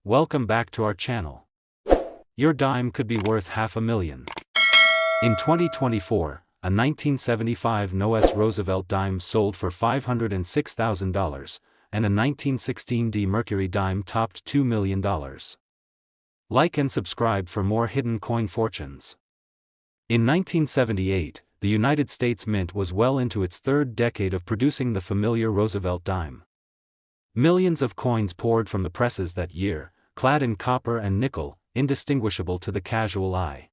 Welcome back to our channel. Your dime could be worth $500,000. In 2024, a 1975 No.S. Roosevelt dime sold for $506,000, and a 1916 D Mercury dime topped $2 million. Like and subscribe for more hidden coin fortunes. In 1978, the United States Mint was well into its third decade of producing the familiar Roosevelt dime. Millions of coins poured from the presses that year, clad in copper and nickel, indistinguishable to the casual eye.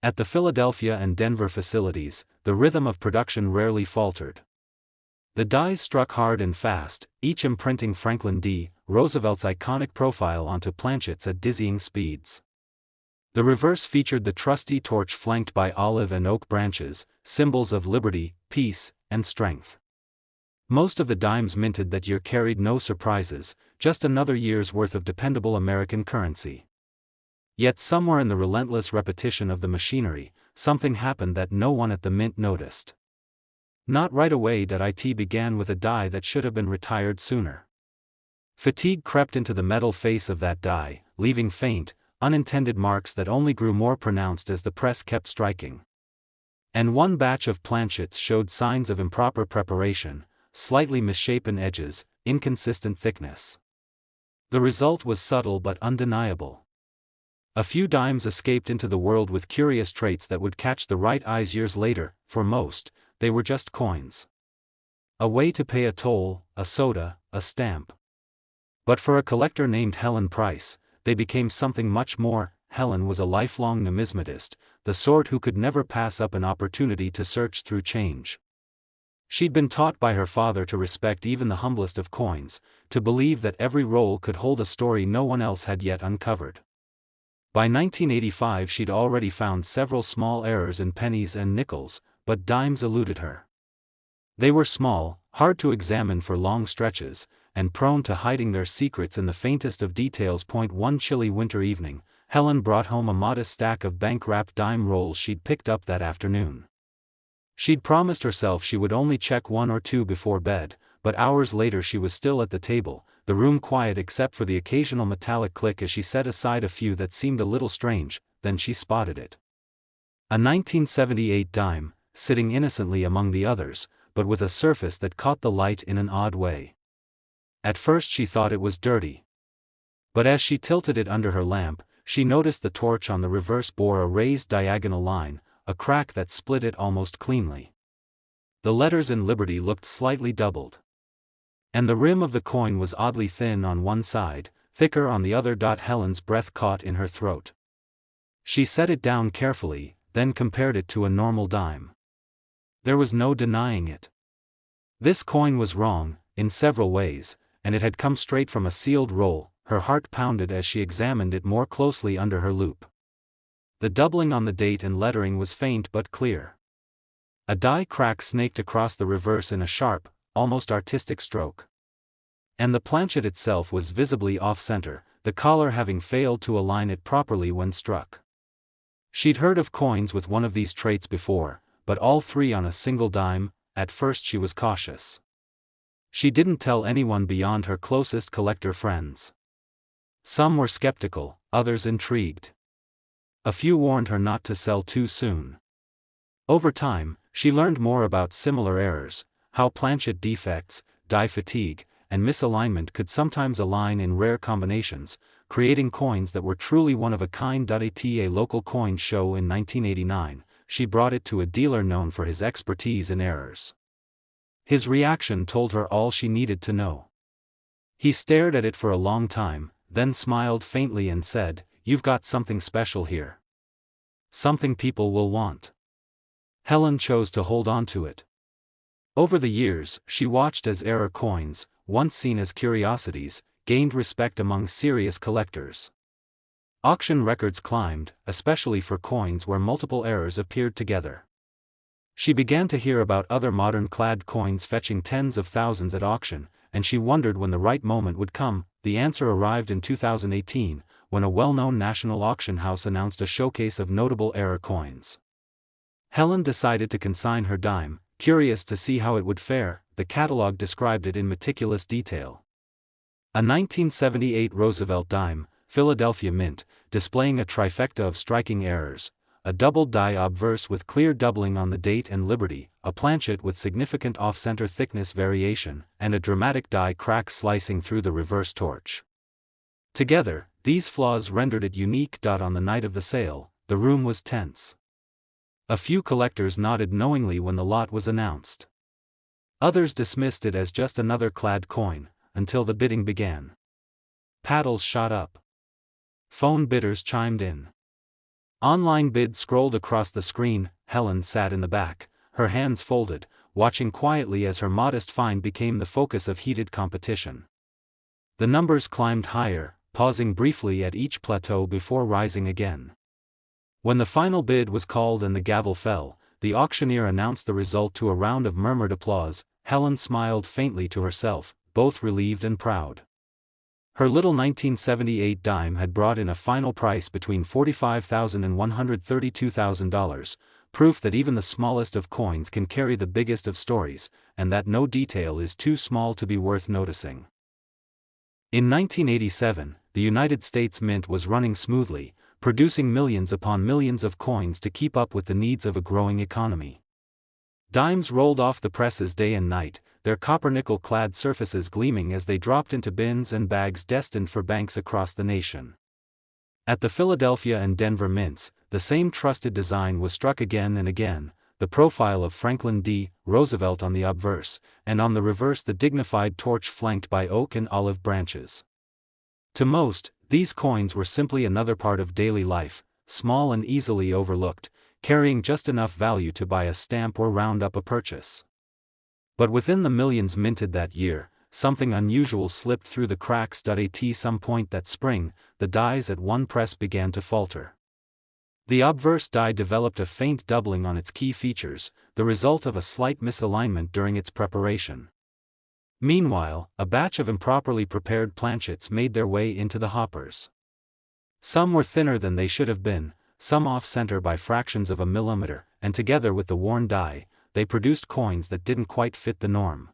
At the Philadelphia and Denver facilities, the rhythm of production rarely faltered. The dies struck hard and fast, each imprinting Franklin D. Roosevelt's iconic profile onto planchets at dizzying speeds. The reverse featured the trusty torch flanked by olive and oak branches, symbols of liberty, peace, and strength. Most of the dimes minted that year carried no surprises, just another year's worth of dependable American currency. Yet somewhere in the relentless repetition of the machinery, something happened that no one at the mint noticed. Not right away. It began with a die that should have been retired sooner. Fatigue crept into the metal face of that die, leaving faint, unintended marks that only grew more pronounced as the press kept striking. And one batch of planchets showed signs of improper preparation, slightly misshapen edges, inconsistent thickness. The result was subtle but undeniable. A few dimes escaped into the world with curious traits that would catch the right eyes years later. For most, they were just coins. A way to pay a toll, a soda, a stamp. But for a collector named Helen Price, they became something much more. Helen was a lifelong numismatist, the sort who could never pass up an opportunity to search through change. She'd been taught by her father to respect even the humblest of coins, to believe that every roll could hold a story no one else had yet uncovered. By 1985 she'd already found several small errors in pennies and nickels, but dimes eluded her. They were small, hard to examine for long stretches, and prone to hiding their secrets in the faintest of details. One chilly winter evening, Helen brought home a modest stack of bank-wrapped dime rolls she'd picked up that afternoon. She'd promised herself she would only check one or two before bed, but hours later she was still at the table, the room quiet except for the occasional metallic click as she set aside a few that seemed a little strange. Then she spotted it. A 1978 dime, sitting innocently among the others, but with a surface that caught the light in an odd way. At first she thought it was dirty. But as she tilted it under her lamp, she noticed the torch on the reverse bore a raised diagonal line, a crack that split it almost cleanly. The letters in Liberty looked slightly doubled. And the rim of the coin was oddly thin on one side, thicker on the other. Helen's breath caught in her throat. She set it down carefully, then compared it to a normal dime. There was no denying it. This coin was wrong, in several ways, and it had come straight from a sealed roll. Her heart pounded as she examined it more closely under her loupe. The doubling on the date and lettering was faint but clear. A die crack snaked across the reverse in a sharp, almost artistic stroke. And the planchet itself was visibly off-center, the collar having failed to align it properly when struck. She'd heard of coins with one of these traits before, but all three on a single dime. At first she was cautious. She didn't tell anyone beyond her closest collector friends. Some were skeptical, others intrigued. A few warned her not to sell too soon. Over time, she learned more about similar errors, how planchet defects, die fatigue, and misalignment could sometimes align in rare combinations, creating coins that were truly one of a kind. At a local coin show in 1989, she brought it to a dealer known for his expertise in errors. His reaction told her all she needed to know. He stared at it for a long time, then smiled faintly and said, "You've got something special here. Something people will want." Helen chose to hold on to it. Over the years, she watched as error coins, once seen as curiosities, gained respect among serious collectors. Auction records climbed, especially for coins where multiple errors appeared together. She began to hear about other modern-clad coins fetching tens of thousands at auction, and she wondered when the right moment would come. The answer arrived in 2018, when a well-known national auction house announced a showcase of notable error coins. Helen decided to consign her dime, curious to see how it would fare. The catalog described it in meticulous detail. A 1978 Roosevelt dime, Philadelphia Mint, displaying a trifecta of striking errors: a doubled die obverse with clear doubling on the date and liberty, a planchet with significant off-center thickness variation, and a dramatic die crack slicing through the reverse torch. Together, these flaws rendered it unique. On the night of the sale, the room was tense. A few collectors nodded knowingly when the lot was announced. Others dismissed it as just another clad coin, until the bidding began. Paddles shot up. Phone bidders chimed in. Online bids scrolled across the screen. Helen sat in the back, her hands folded, watching quietly as her modest find became the focus of heated competition. The numbers climbed higher, pausing briefly at each plateau before rising again. When the final bid was called and the gavel fell, the auctioneer announced the result to a round of murmured applause. Helen smiled faintly to herself, both relieved and proud. Her little 1978 dime had brought in a final price between $45,000 and $132,000, proof that even the smallest of coins can carry the biggest of stories, and that no detail is too small to be worth noticing. In 1987, the United States Mint was running smoothly, producing millions upon millions of coins to keep up with the needs of a growing economy. Dimes rolled off the presses day and night, their copper-nickel-clad surfaces gleaming as they dropped into bins and bags destined for banks across the nation. At the Philadelphia and Denver mints, the same trusted design was struck again and again, the profile of Franklin D. Roosevelt on the obverse, and on the reverse the dignified torch flanked by oak and olive branches. To most, these coins were simply another part of daily life, small and easily overlooked, carrying just enough value to buy a stamp or round up a purchase. But within the millions minted that year, something unusual slipped through the cracks. At some point that spring, the dies at one press began to falter. The obverse die developed a faint doubling on its key features, the result of a slight misalignment during its preparation. Meanwhile, a batch of improperly prepared planchets made their way into the hoppers. Some were thinner than they should have been, some off-center by fractions of a millimeter, and together with the worn die, they produced coins that didn't quite fit the norm.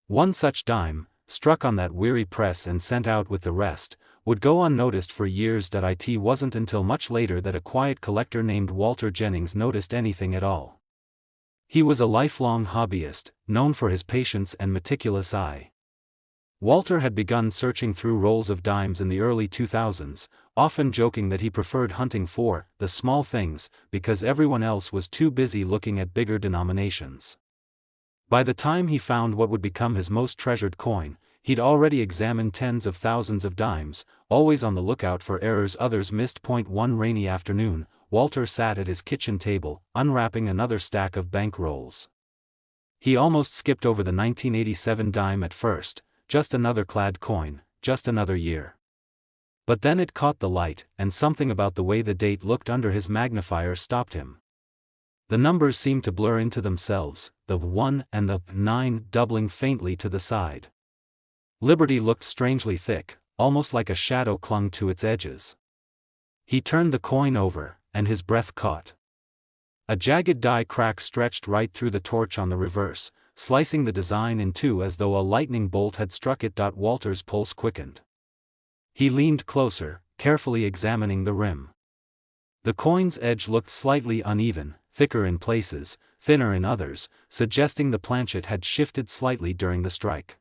One such dime, struck on that weary press and sent out with the rest, would go unnoticed for years. It wasn't until much later that a quiet collector named Walter Jennings noticed anything at all. He was a lifelong hobbyist, known for his patience and meticulous eye. Walter had begun searching through rolls of dimes in the early 2000s, often joking that he preferred hunting for the small things, because everyone else was too busy looking at bigger denominations. By the time he found what would become his most treasured coin, he'd already examined tens of thousands of dimes, always on the lookout for errors others missed. One rainy afternoon, Walter sat at his kitchen table, unwrapping another stack of bank rolls. He almost skipped over the 1987 dime at first, just another clad coin, just another year. But then it caught the light, and something about the way the date looked under his magnifier stopped him. The numbers seemed to blur into themselves, the 1 and the 9 doubling faintly to the side. Liberty looked strangely thick, almost like a shadow clung to its edges. He turned the coin over, and his breath caught. A jagged die crack stretched right through the torch on the reverse, slicing the design in two as though a lightning bolt had struck it. Walter's pulse quickened. He leaned closer, carefully examining the rim. The coin's edge looked slightly uneven, thicker in places, thinner in others, suggesting the planchet had shifted slightly during the strike.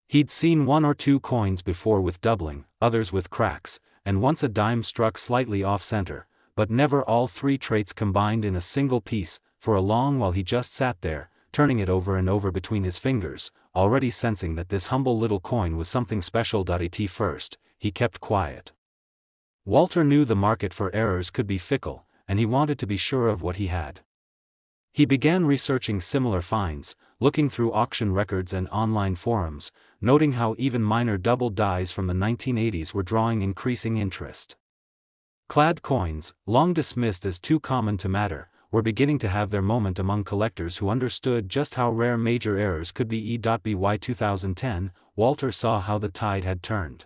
He'd seen one or two coins before with doubling, others with cracks, and once a dime struck slightly off-center, but never all three traits combined in a single piece. For a long while he just sat there, turning it over and over between his fingers, already sensing that this humble little coin was something special. At first, he kept quiet. Walter knew the market for errors could be fickle, and he wanted to be sure of what he had. He began researching similar finds, looking through auction records and online forums, noting how even minor double dies from the 1980s were drawing increasing interest. Clad coins, long dismissed as too common to matter, were beginning to have their moment among collectors who understood just how rare major errors could be. By 2010, Walter saw how the tide had turned.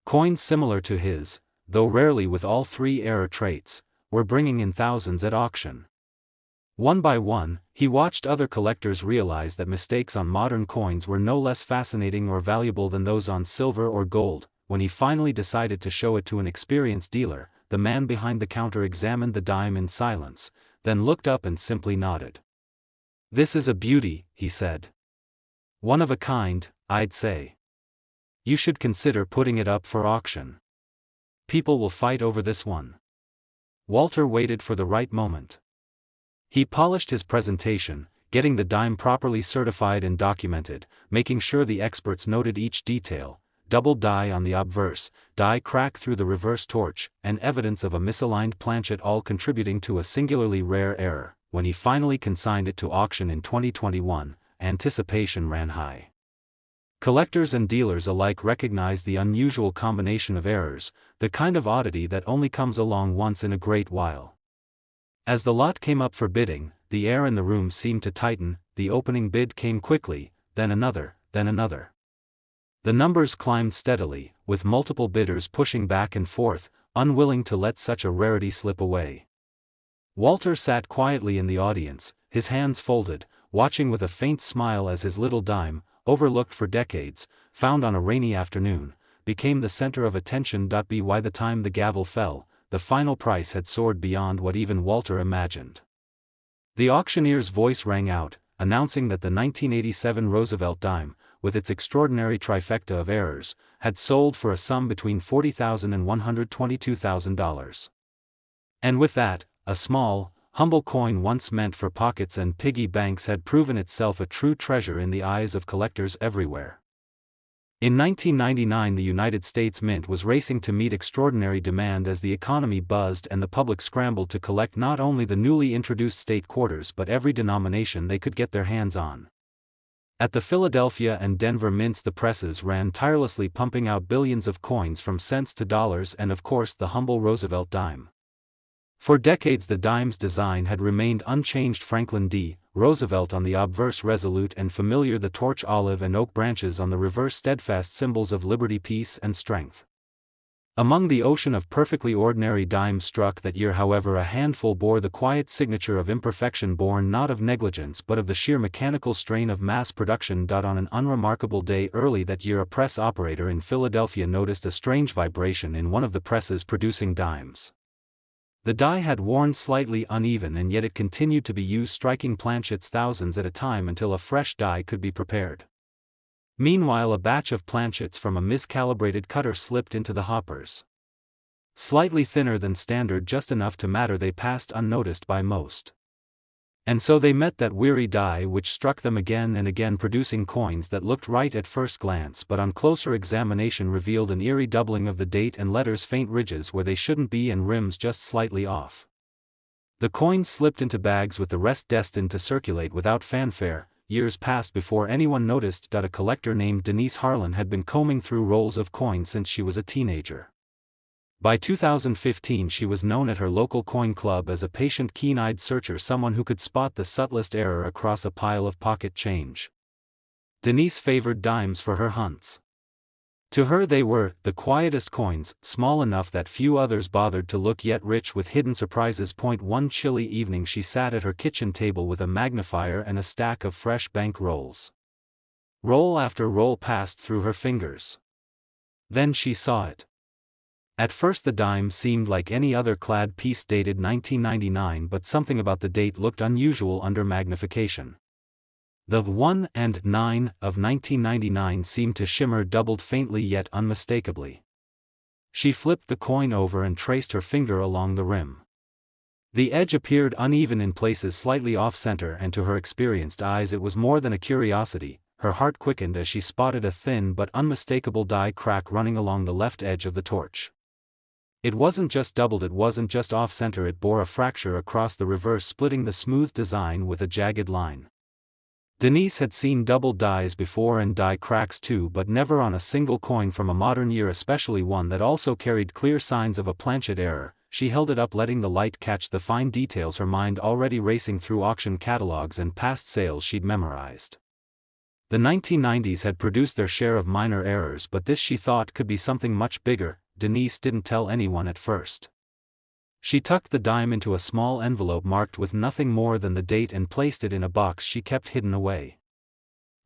Coins similar to his, though rarely with all three error traits, were bringing in thousands at auction. One by one, he watched other collectors realize that mistakes on modern coins were no less fascinating or valuable than those on silver or gold. When he finally decided to show it to an experienced dealer, the man behind the counter examined the dime in silence, then looked up and simply nodded. "This is a beauty," he said. "One of a kind, I'd say. You should consider putting it up for auction. People will fight over this one." Walter waited for the right moment. He polished his presentation, getting the dime properly certified and documented, making sure the experts noted each detail: double die on the obverse, die crack through the reverse torch, and evidence of a misaligned planchet, all contributing to a singularly rare error. When he finally consigned it to auction in 2021, anticipation ran high. Collectors and dealers alike recognized the unusual combination of errors, the kind of oddity that only comes along once in a great while. As the lot came up for bidding, the air in the room seemed to tighten. The opening bid came quickly, then another, then another. The numbers climbed steadily, with multiple bidders pushing back and forth, unwilling to let such a rarity slip away. Walter sat quietly in the audience, his hands folded, watching with a faint smile as his little dime, overlooked for decades, found on a rainy afternoon, became the center of attention. By the time the gavel fell, the final price had soared beyond what even Walter imagined. The auctioneer's voice rang out, announcing that the 1987 Roosevelt dime, with its extraordinary trifecta of errors, had sold for a sum between $40,000 and $122,000. And with that, a small, humble coin once meant for pockets and piggy banks had proven itself a true treasure in the eyes of collectors everywhere. In 1999, the United States Mint was racing to meet extraordinary demand as the economy buzzed and the public scrambled to collect not only the newly introduced state quarters but every denomination they could get their hands on. At the Philadelphia and Denver mints, the presses ran tirelessly, pumping out billions of coins from cents to dollars, and of course the humble Roosevelt dime. For decades the dime's design had remained unchanged: Franklin D. Roosevelt on the obverse, resolute and familiar; the torch, olive and oak branches on the reverse, steadfast symbols of liberty, peace and strength. Among the ocean of perfectly ordinary dimes struck that year, however, a handful bore the quiet signature of imperfection, born not of negligence but of the sheer mechanical strain of mass production. On an unremarkable day early that year, a press operator in Philadelphia noticed a strange vibration in one of the presses producing dimes. The die had worn slightly uneven, and yet it continued to be used, striking planchets thousands at a time until a fresh die could be prepared. Meanwhile, a batch of planchets from a miscalibrated cutter slipped into the hoppers. Slightly thinner than standard, just enough to matter, they passed unnoticed by most. And so they met that weary die, which struck them again and again, producing coins that looked right at first glance but on closer examination revealed an eerie doubling of the date and letters, faint ridges where they shouldn't be and rims just slightly off. The coins slipped into bags, with the rest destined to circulate without fanfare. Years passed before anyone noticed. A collector named Denise Harlan had been combing through rolls of coins since she was a teenager. By 2015 she was known at her local coin club as a patient, keen-eyed searcher, someone who could spot the subtlest error across a pile of pocket change. Denise favored dimes for her hunts. To her they were the quietest coins, small enough that few others bothered to look, yet rich with hidden surprises. One chilly evening she sat at her kitchen table with a magnifier and a stack of fresh bank rolls. Roll after roll passed through her fingers. Then she saw it. At first the dime seemed like any other clad piece dated 1999, but something about the date looked unusual under magnification. The 1 and 9 of 1999 seemed to shimmer, doubled faintly yet unmistakably. She flipped the coin over and traced her finger along the rim. The edge appeared uneven in places, slightly off-center, and to her experienced eyes it was more than a curiosity. Her heart quickened as she spotted a thin but unmistakable die crack running along the left edge of the torch. It wasn't just doubled, it wasn't just off-center, it bore a fracture across the reverse, splitting the smooth design with a jagged line. Denise had seen double dies before and die cracks too, but never on a single coin from a modern year, especially one that also carried clear signs of a planchet error. She held it up, letting the light catch the fine details, her mind already racing through auction catalogs and past sales she'd memorized. The 1990s had produced their share of minor errors, but this she thought could be something much bigger. Denise didn't tell anyone at first. She tucked the dime into a small envelope marked with nothing more than the date and placed it in a box she kept hidden away.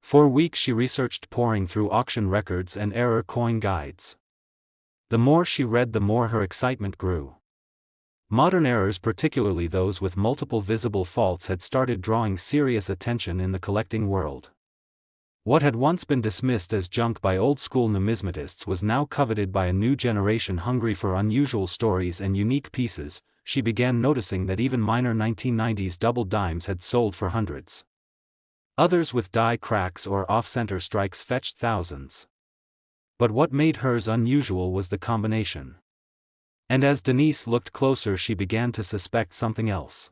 For weeks she researched, poring through auction records and error coin guides. The more she read, the more her excitement grew. Modern errors, particularly those with multiple visible faults, had started drawing serious attention in the collecting world. What had once been dismissed as junk by old-school numismatists was now coveted by a new generation hungry for unusual stories and unique pieces. She began noticing that even minor 1990s double dimes had sold for hundreds. Others with die cracks or off-center strikes fetched thousands. But what made hers unusual was the combination. And as Denise looked closer, she began to suspect something else.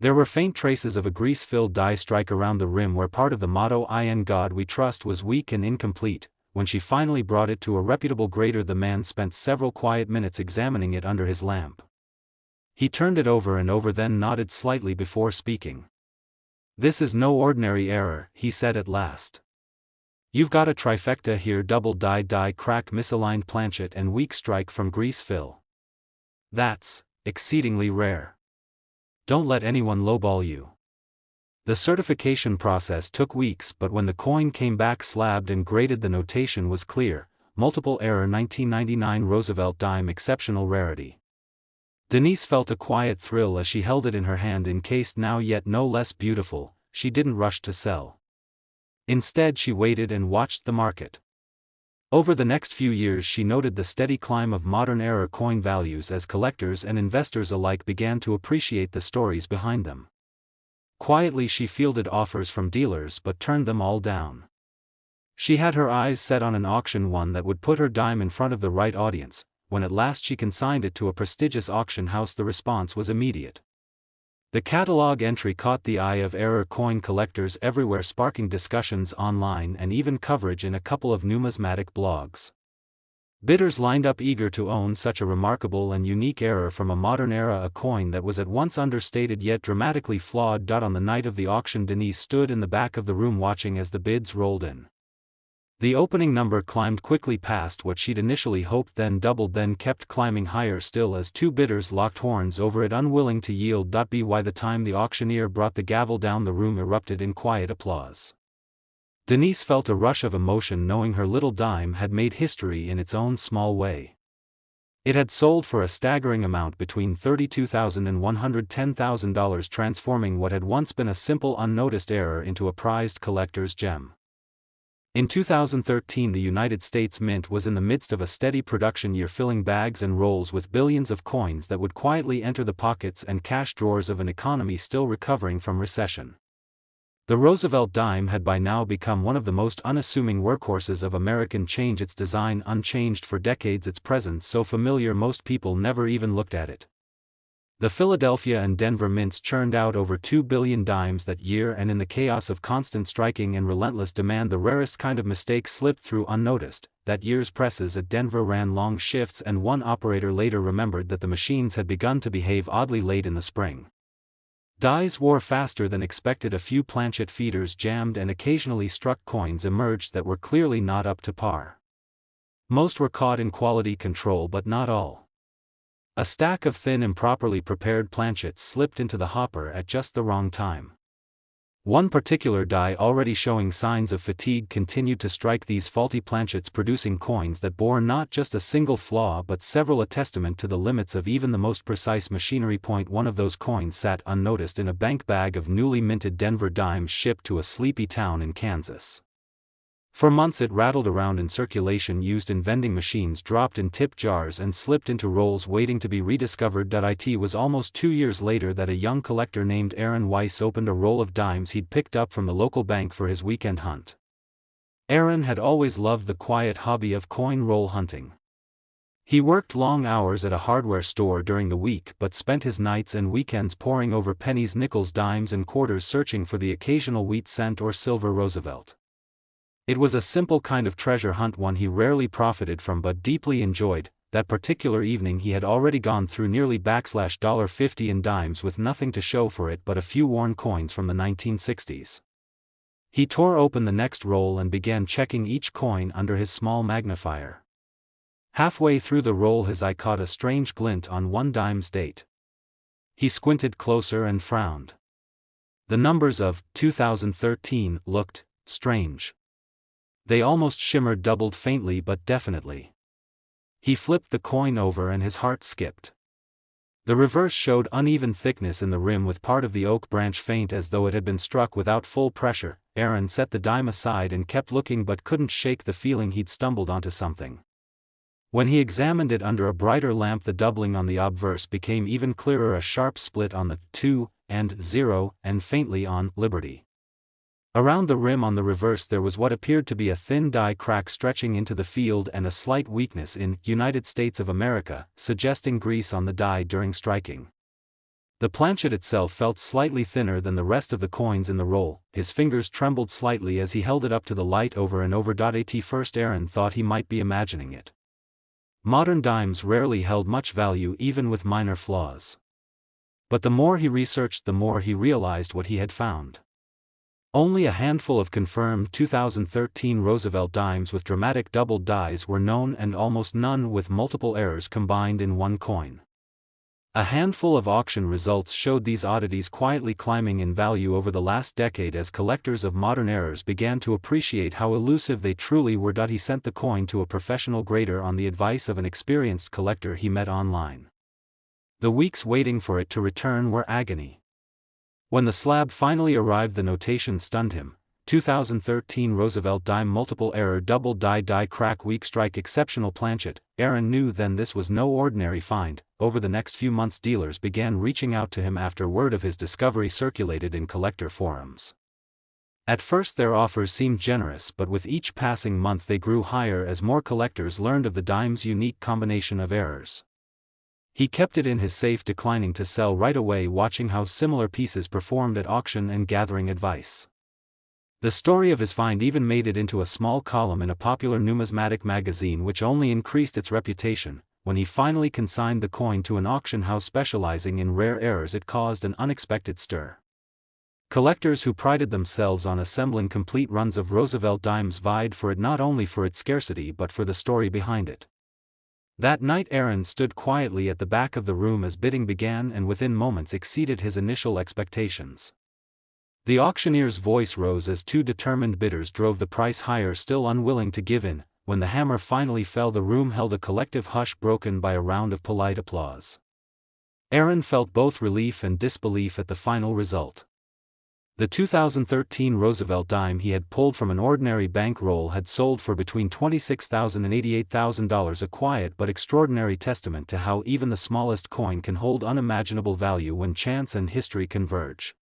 There were faint traces of a grease-filled die strike around the rim where part of the motto "In God We Trust" was weak and incomplete. When she finally brought it to a reputable grader, the man spent several quiet minutes examining it under his lamp. He turned it over and over, then nodded slightly before speaking. "This is no ordinary error," he said at last. "You've got a trifecta here: double die crack, misaligned planchet, and weak strike from grease fill. That's exceedingly rare. Don't let anyone lowball you." The certification process took weeks, but when the coin came back slabbed and graded, the notation was clear: multiple error, 1999 Roosevelt dime, exceptional rarity. Denise felt a quiet thrill as she held it in her hand, encased now yet no less beautiful. She didn't rush to sell. Instead, she waited and watched the market. Over the next few years, she noted the steady climb of modern era coin values as collectors and investors alike began to appreciate the stories behind them. Quietly, she fielded offers from dealers but turned them all down. She had her eyes set on an auction, one that would put her dime in front of the right audience. When at last she consigned it to a prestigious auction house, the response was immediate. The catalog entry caught the eye of error coin collectors everywhere, sparking discussions online and even coverage in a couple of numismatic blogs. Bidders lined up eager to own such a remarkable and unique error from a modern era, a coin that was at once understated yet dramatically flawed. On the night of the auction, Denise stood in the back of the room watching as the bids rolled in. The opening number climbed quickly past what she'd initially hoped, then doubled, then kept climbing higher still as two bidders locked horns over it, unwilling to yield. By the time the auctioneer brought the gavel down, the room erupted in quiet applause. Denise felt a rush of emotion, knowing her little dime had made history in its own small way. It had sold for a staggering amount, between $32,000 and $110,000, transforming what had once been a simple unnoticed error into a prized collector's gem. In 2013, the United States Mint was in the midst of a steady production year, filling bags and rolls with billions of coins that would quietly enter the pockets and cash drawers of an economy still recovering from recession. The Roosevelt dime had by now become one of the most unassuming workhorses of American change, its design unchanged for decades, its presence so familiar most people never even looked at it. The Philadelphia and Denver mints churned out over 2 billion dimes that year, and in the chaos of constant striking and relentless demand, the rarest kind of mistake slipped through unnoticed. That year's presses at Denver ran long shifts, and one operator later remembered that the machines had begun to behave oddly late in the spring. Dies wore faster than expected, a few planchet feeders jammed, and occasionally struck coins emerged that were clearly not up to par. Most were caught in quality control, but not all. A stack of thin, improperly prepared planchets slipped into the hopper at just the wrong time. One particular die, already showing signs of fatigue, continued to strike these faulty planchets, producing coins that bore not just a single flaw but several, a testament to the limits of even the most precise machinery. One of those coins sat unnoticed in a bank bag of newly minted Denver dimes shipped to a sleepy town in Kansas. For months it rattled around in circulation, used in vending machines, dropped in tip jars, and slipped into rolls waiting to be rediscovered. It was almost 2 years later that a young collector named Aaron Weiss opened a roll of dimes he'd picked up from the local bank for his weekend hunt. Aaron had always loved the quiet hobby of coin roll hunting. He worked long hours at a hardware store during the week, but spent his nights and weekends poring over pennies, nickels, dimes, and quarters, searching for the occasional wheat cent or silver Roosevelt. It was a simple kind of treasure hunt, one he rarely profited from but deeply enjoyed. That particular evening he had already gone through nearly $50 in dimes with nothing to show for it but a few worn coins from the 1960s. He tore open the next roll and began checking each coin under his small magnifier. Halfway through the roll his eye caught a strange glint on one dime's date. He squinted closer and frowned. The numbers of 2013 looked strange. They almost shimmered, doubled faintly but definitely. He flipped the coin over and his heart skipped. The reverse showed uneven thickness in the rim, with part of the oak branch faint as though it had been struck without full pressure. Aaron set the dime aside and kept looking, but couldn't shake the feeling he'd stumbled onto something. When he examined it under a brighter lamp, the doubling on the obverse became even clearer, a sharp split on the 2 and 0 and faintly on Liberty. Around the rim on the reverse there was what appeared to be a thin die crack stretching into the field and a slight weakness in United States of America, suggesting grease on the die during striking. The planchet itself felt slightly thinner than the rest of the coins in the roll. His fingers trembled slightly as he held it up to the light over and over. At first Aaron thought he might be imagining it. Modern dimes rarely held much value even with minor flaws. But the more he researched, the more he realized what he had found. Only a handful of confirmed 2013 Roosevelt dimes with dramatic doubled dies were known, and almost none with multiple errors combined in one coin. A handful of auction results showed these oddities quietly climbing in value over the last decade as collectors of modern errors began to appreciate how elusive they truly were. He sent the coin to a professional grader on the advice of an experienced collector he met online. The weeks waiting for it to return were agony. When the slab finally arrived, the notation stunned him: 2013 Roosevelt dime, multiple error, double die crack, weak strike, exceptional planchet. Aaron knew then this was no ordinary find. Over the next few months dealers began reaching out to him after word of his discovery circulated in collector forums. At first their offers seemed generous, but with each passing month they grew higher as more collectors learned of the dime's unique combination of errors. He kept it in his safe, declining to sell right away, watching how similar pieces performed at auction and gathering advice. The story of his find even made it into a small column in a popular numismatic magazine, which only increased its reputation. When he finally consigned the coin to an auction house specializing in rare errors, it caused an unexpected stir. Collectors who prided themselves on assembling complete runs of Roosevelt dimes vied for it, not only for its scarcity but for the story behind it. That night Aaron stood quietly at the back of the room as bidding began, and within moments exceeded his initial expectations. The auctioneer's voice rose as two determined bidders drove the price higher, still unwilling to give in. When the hammer finally fell, the room held a collective hush, broken by a round of polite applause. Aaron felt both relief and disbelief at the final result. The 2013 Roosevelt dime he had pulled from an ordinary bank roll had sold for between $26,000 and $88,000, a quiet but extraordinary testament to how even the smallest coin can hold unimaginable value when chance and history converge.